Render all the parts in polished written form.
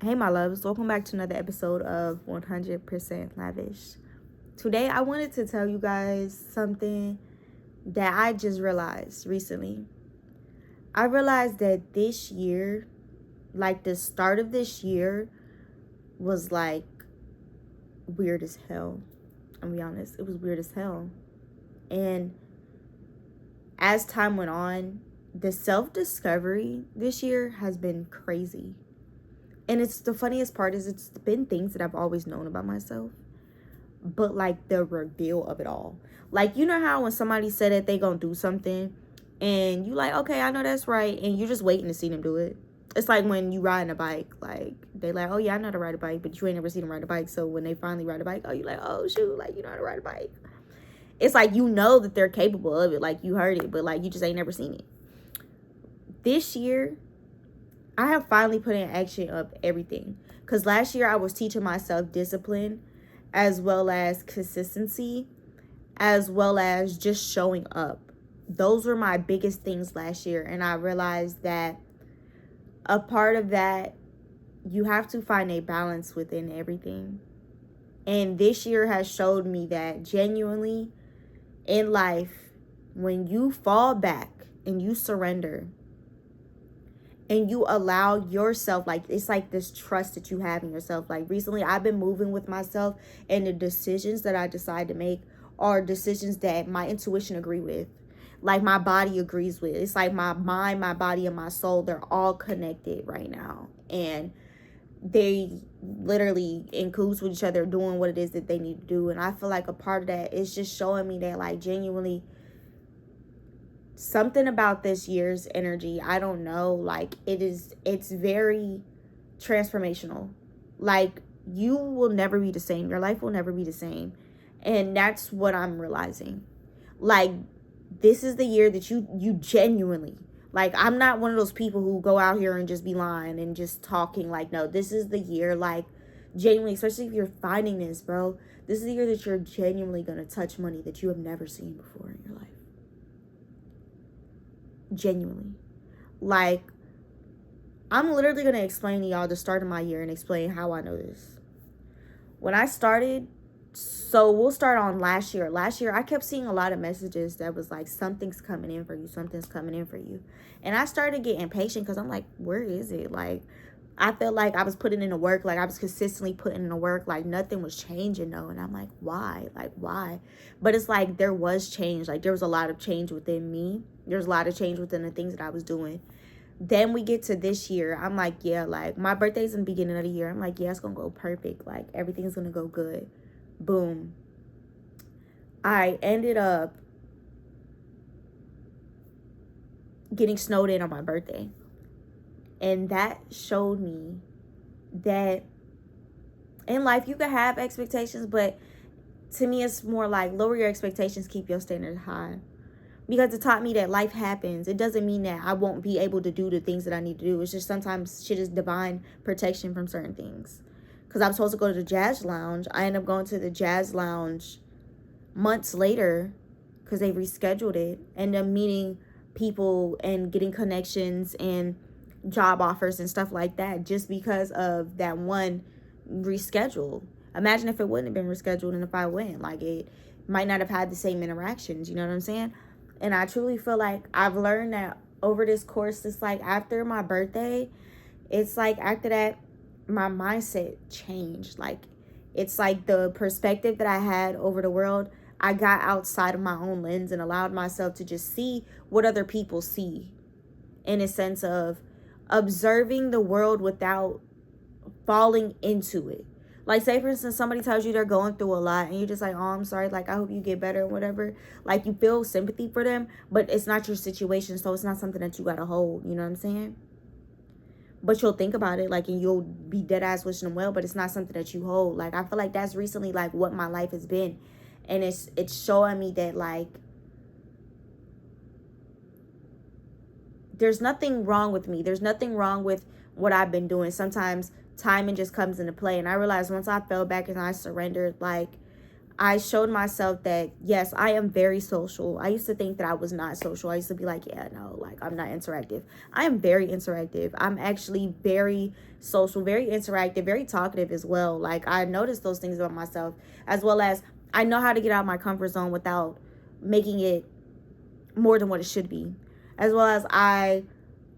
Hey, my loves, welcome back to another episode of 100% Lavish. Today, I wanted to tell you guys something that I just realized recently. I realized that this year, like the start of this year, was like weird as hell. I'll be honest, it was weird as hell. And as time went on, the self discovery this year has been crazy. And it's the funniest part is it's been things that I've always known about myself, but like the reveal of it all. Like, you know how when somebody said that they gonna do something and you like, okay, I know that's right, and you're just waiting to see them do it. It's like when you riding a bike, like they like, oh yeah, I know how to ride a bike, but you ain't never seen them ride a bike. So when they finally ride a bike, oh, you like, oh shoot, like you know how to ride a bike. It's like you know that they're capable of it, like you heard it, but like you just ain't never seen it. This year, I have finally put in action of everything. Because last year I was teaching myself discipline as well as consistency, as well as just showing up. Those were my biggest things last year. And I realized that a part of that, you have to find a balance within everything. And this year has showed me that genuinely in life, when you fall back and you surrender and you allow yourself, like it's like this trust that you have in yourself. Like recently I've been moving with myself, and the decisions that I decide to make are decisions that my intuition agree with, like my body agrees with. It's like my mind, my body, and my soul, they're all connected right now, and they literally in cahoots with each other doing what it is that they need to do. And I feel like a part of that is just showing me that, like, genuinely something about this year's energy, I don't know, like it's very transformational. Like, you will never be the same, your life will never be the same. And that's what I'm realizing. Like, this is the year that you genuinely, like, I'm not one of those people who go out here and just be lying and just talking. Like, no, this is the year, like, genuinely, especially if you're finding this, bro, this is the year that you're genuinely gonna touch money that you have never seen before in your life. Genuinely. Like, I'm literally going to explain to y'all the start of my year and explain how I know this. When I started, so we'll start on last year. Last year, I kept seeing a lot of messages that was like, something's coming in for you, something's coming in for you. And I started getting impatient because I'm like, where is it? Like, I felt like I was putting in the work, like I was consistently putting in the work, like nothing was changing though. And I'm like, why? Like, why? But it's like there was change. Like, there was a lot of change within me. There's a lot of change within the things that I was doing. Then we get to this year. I'm like, yeah, like my birthday's in the beginning of the year. I'm like, yeah, it's gonna go perfect. Like, everything's gonna go good. Boom. I ended up getting snowed in on my birthday. And that showed me that in life you can have expectations, but to me it's more like lower your expectations, keep your standards high. Because it taught me that life happens. It doesn't mean that I won't be able to do the things that I need to do. It's just sometimes shit is divine protection from certain things. Because I was supposed to go to the jazz lounge. I ended up going to the jazz lounge months later because they rescheduled it. And then meeting people and getting connections and job offers and stuff like that just because of that one reschedule. Imagine if it wouldn't have been rescheduled and if I went. Like, it might not have had the same interactions. You know what I'm saying? And I truly feel like I've learned that over this course. It's like after my birthday, it's like after that, my mindset changed. Like, it's like the perspective that I had over the world, I got outside of my own lens and allowed myself to just see what other people see, in a sense of observing the world without falling into it. Like, say for instance, somebody tells you they're going through a lot and you're just like, oh, I'm sorry, like I hope you get better or whatever. Like, you feel sympathy for them, but it's not your situation, so it's not something that you gotta hold. You know what I'm saying? But you'll think about it, like, and you'll be dead ass wishing them well, but it's not something that you hold. Like, I feel like that's recently like what my life has been. And it's showing me that, like, there's nothing wrong with me. There's nothing wrong with what I've been doing. Sometimes timing just comes into play. And I realized once I fell back and I surrendered, like, I showed myself that, yes, I am very social. I used to think that I was not social. I used to be like, yeah, no, like, I'm not interactive. I am very interactive. I'm actually very social, very interactive, very talkative as well. Like, I noticed those things about myself, as well as I know how to get out of my comfort zone without making it more than what it should be. As well as I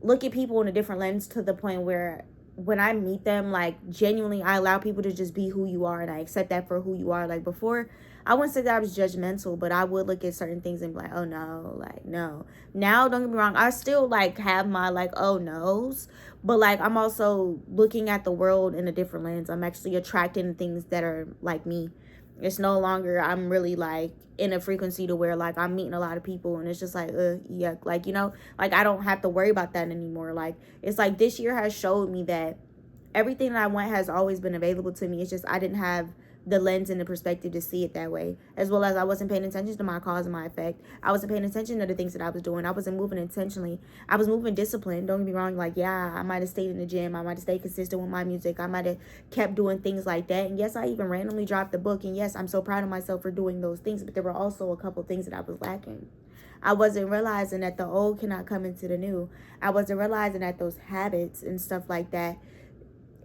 look at people in a different lens to the point where when I meet them, like, genuinely, I allow people to just be who you are, and I accept that for who you are. Like, before, I wouldn't say that I was judgmental, but I would look at certain things and be like, oh no, like, no. Now, don't get me wrong, I still, like, have my, like, oh no's, but, like, I'm also looking at the world in a different lens. I'm actually attracting things that are like me. It's no longer, I'm really, like, in a frequency to where, like, I'm meeting a lot of people and it's just like, yeah, like, you know, like, I don't have to worry about that anymore. Like, it's like this year has showed me that everything that I want has always been available to me. It's just I didn't have the lens and the perspective to see it that way. As well as I wasn't paying attention to my cause and my effect. I wasn't paying attention to the things that I was doing. I wasn't moving intentionally. I was moving disciplined. Don't get me wrong. Like, yeah, I might have stayed in the gym. I might have stayed consistent with my music. I might have kept doing things like that. And yes, I even randomly dropped the book. And yes, I'm so proud of myself for doing those things. But there were also a couple things that I was lacking. I wasn't realizing that the old cannot come into the new. I wasn't realizing that those habits and stuff like that,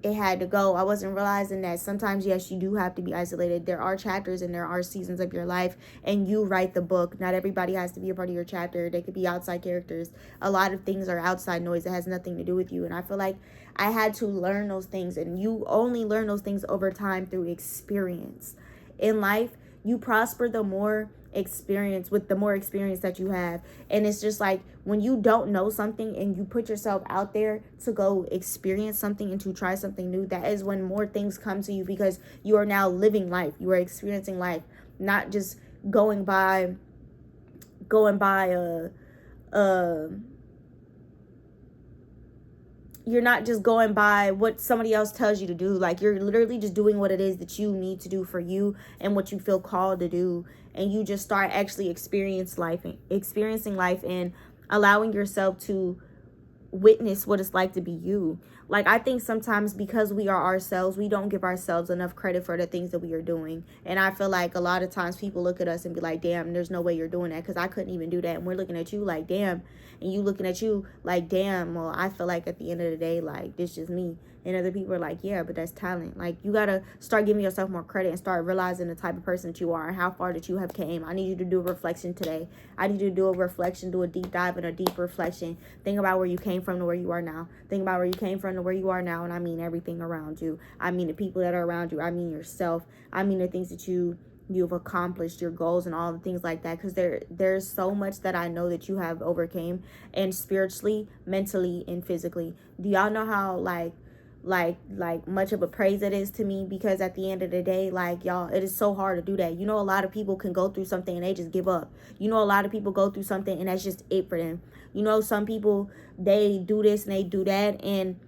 it had to go. I wasn't realizing that sometimes, yes, you do have to be isolated. There are chapters and there are seasons of your life, and you write the book. Not everybody has to be a part of your chapter. They could be outside characters. A lot of things are outside noise that has nothing to do with you. And I feel like I had to learn those things, and you only learn those things over time through experience. In life, you prosper the more experience with the more experience that you have. And it's just like when you don't know something and you put yourself out there to go experience something and to try something new, that is when more things come to you, because you are now living life. You are experiencing life, not just going by a you're not just going by what somebody else tells you to do. Like, you're literally just doing what it is that you need to do for you and what you feel called to do. And you just start actually experiencing life and allowing yourself to witness what it's like to be you. Like, I think sometimes because we are ourselves, we don't give ourselves enough credit for the things that we are doing. And I feel like a lot of times people look at us and be like, damn, there's no way you're doing that, because I couldn't even do that. And we're looking at you like, damn. And you looking at you like, damn, well, I feel like at the end of the day, like, this is me. And other people are like, yeah, but that's talent. Like, you gotta start giving yourself more credit and start realizing the type of person that you are and how far that you have came. I need you to do a reflection today. I need you to do a reflection, do a deep dive and a deep reflection. Think about where you came from to where you are now. Think about where you came from to where you are now. And I mean everything around you. I mean the people that are around you. I mean yourself. I mean the things that you've accomplished, your goals and all the things like that, because there's so much that I know that you have overcame, and spiritually, mentally, and physically. Do y'all know how like much of a praise it is to me? Because at the end of the day, like, y'all, it is so hard to do that. You know, a lot of people can go through something and they just give up. You know, a lot of people go through something and that's just it for them. You know, some people, they do this and they do that and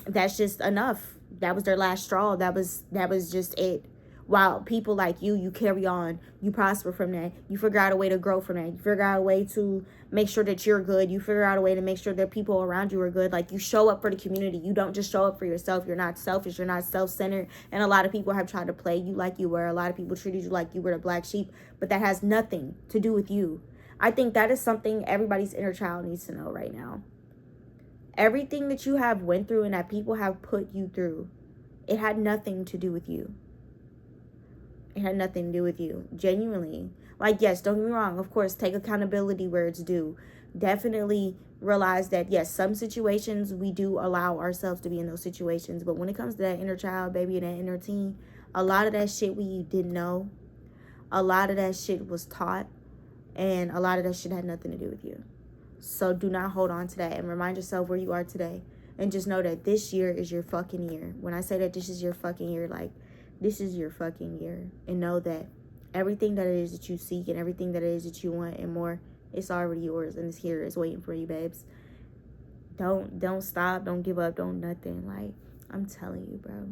that's just enough. That was their last straw. That was just it. While people like you carry on, you prosper from that, you figure out a way to grow from that, you figure out a way to make sure that you're good, you figure out a way to make sure that people around you are good. Like, you show up for the community. You don't just show up for yourself. You're not selfish, you're not self-centered. And a lot of people have tried to play you like you were. A lot of people treated you like you were the black sheep, but that has nothing to do with you. I think that is something everybody's inner child needs to know right now. Everything that you have went through and that people have put you through, it had nothing to do with you. It had nothing to do with you. Genuinely. Like, yes, don't get me wrong. Of course, take accountability where it's due. Definitely realize that, yes, some situations we do allow ourselves to be in those situations. But when it comes to that inner child, baby, and that inner teen, a lot of that shit we didn't know. A lot of that shit was taught. And a lot of that shit had nothing to do with you. So do not hold on to that and remind yourself where you are today. And just know that this year is your fucking year. When I say that this is your fucking year, like, this is your fucking year. And know that everything that it is that you seek and everything that it is that you want and more, it's already yours and it's here. It's waiting for you, babes. Don't stop. Don't give up. Don't nothing. Like, I'm telling you, bro.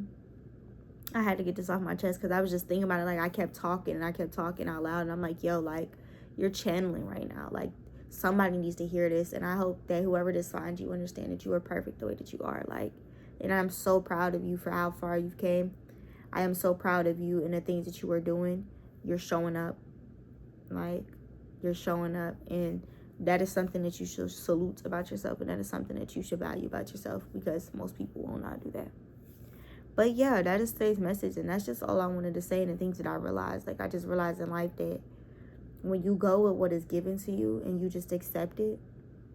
I had to get this off my chest because I was just thinking about it. Like, I kept talking and I kept talking out loud. And I'm like, yo, like, you're channeling right now. Like, somebody needs to hear this. And I hope that whoever this finds, you understand that you are perfect the way that you are. Like, and I'm so proud of you for how far you've came. I am so proud of you and the things that you are doing. you're showing up. Like, you're showing up, and that is something that you should salute about yourself, and that is something that you should value about yourself, because most people will not do that. But yeah, that is today's message, and that's just all I wanted to say, and the things that I realized. Like, I just realized in life that when you go with what is given to you and you just accept it,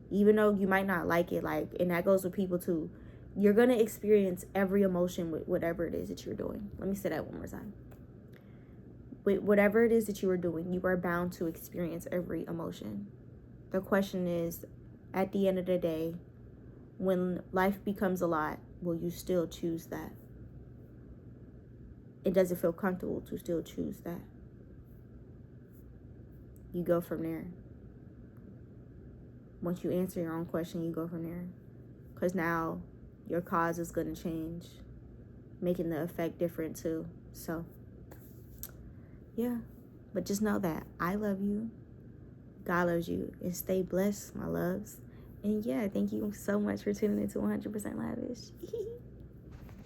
even though you might not like it, like, and that goes with people too, you're going to experience every emotion with whatever it is that you're doing. Let me say that one more time. With whatever it is that you are doing, you are bound to experience every emotion. The question is, at the end of the day, when life becomes a lot, will you still choose that? It doesn't feel comfortable to still choose that. You go from there. Once you answer your own question, you go from there. Because now your cause is going to change, making the effect different too. So, yeah. But just know that I love you. God loves you. And stay blessed, my loves. And yeah, thank you so much for tuning into 100% Lavish.